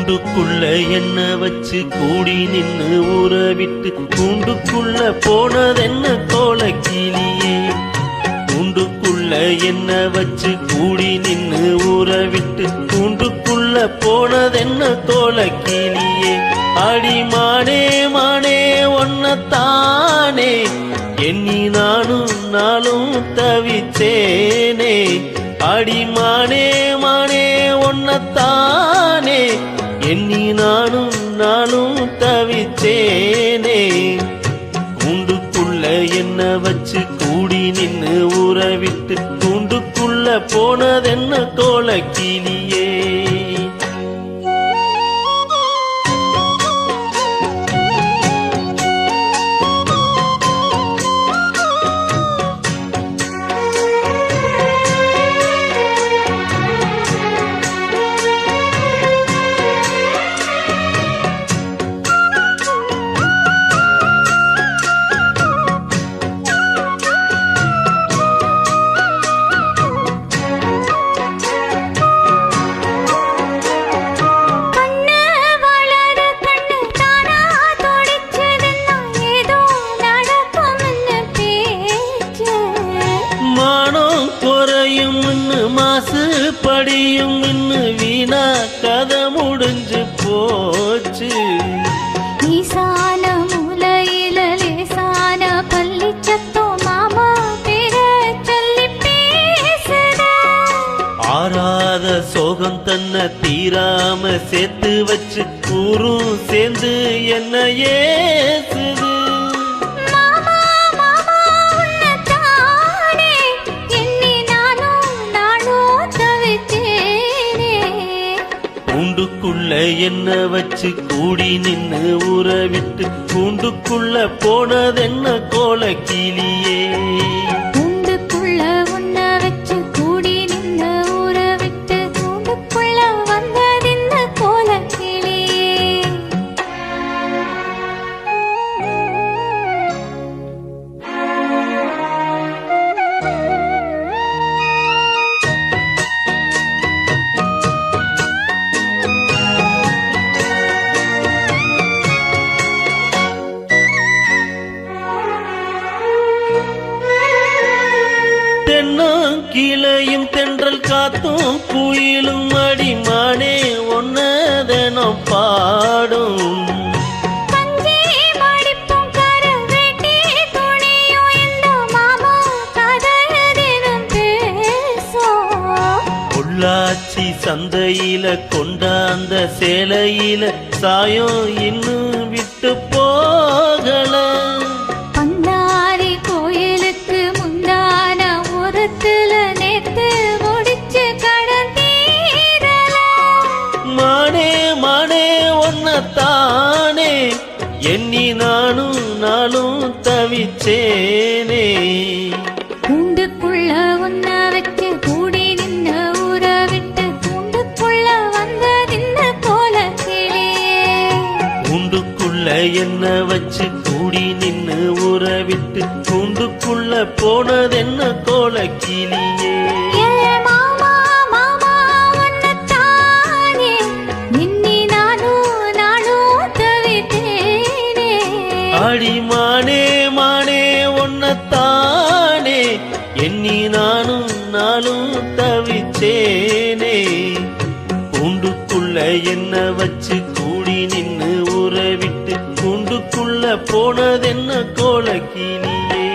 கூண்டுக்குள்ள என்ன வச்சு கூடி நின்னு ஊற விட்டு கூண்டுக்குள்ள போனதென்ன கோலக்கிளியே. கூண்டுக்குள்ள என்ன வச்சு கூடி நின்னு ஊற விட்டு கூண்டுக்குள்ள போனதென்ன கோலக்கிளியே. அடிமானே மானே ஒன்னத்தானே எண்ணி நானும் நாளும் தவிச்சேனே. அடிமானே மானே ஒன்னத்தானே எண்ணி நானும் நாளும் தவிச்சேனே. கூண்டுக்குள்ள என்ன வச்சு கூடி நின்னு ஊற விட்டு கூண்டுக்குள்ள போனதென்ன கோலக்கிளியே. மாசு படியும் இன்னு வீணா கதை முடிஞ்சு போச்சு. ஈசான மூலையில லேசான பள்ளி சத்தோ மாமா பேர சொல்லி பேசுத. ஆறாத சோகம் தன்னை தீராம சேர்த்து வச்சு ஊரும் சேர்ந்து என்ன ஏசுது. கூண்டுக்குள்ள என்ன வச்சு கூடி நின்னு ஊற விட்டு கூண்டுக்குள்ள போனதென்ன கோலக்கிளியே. கூண்டுக்குள்ள உன்ன வச்சு கூடி நின்னு ஊற விட்டு கூண்டுக்குள்ள வந்ததென்ன கோலக்கிளியே. கிளையும் தென்றல் காத்தும் குயிலும் அடிமானே ஒன்னதெனம் பாடும். பொள்ளாச்சி சந்தையில கொண்டாந்த சேலையில சாயம் இன்னும் விட்டு போகல. தானே எண்ணி நானும் நாளும் தவிச்சேனே. கூண்டுக்குள்ள உன்ன வச்சு கூடி நின்ன ஊற விட்டு கூண்டுக்குள்ள வந்ததின்ன கோலக்கிளியே. கூண்டுக்குள்ள என்ன வச்சு கூடி நின்னு ஊற விட்டு கூண்டுக்குள்ள போனதென்ன கோலக்கிளியே. அடிமானே மானே ஒன்னத்தானே எண்ணி நானும் நாளும் தவிச்சேனே. கூண்டுக்குள்ள என்ன வச்சு கூடி நின்னு ஊற விட்டு கூண்டுக்குள்ள போனதென்ன கோலக்கிளியே.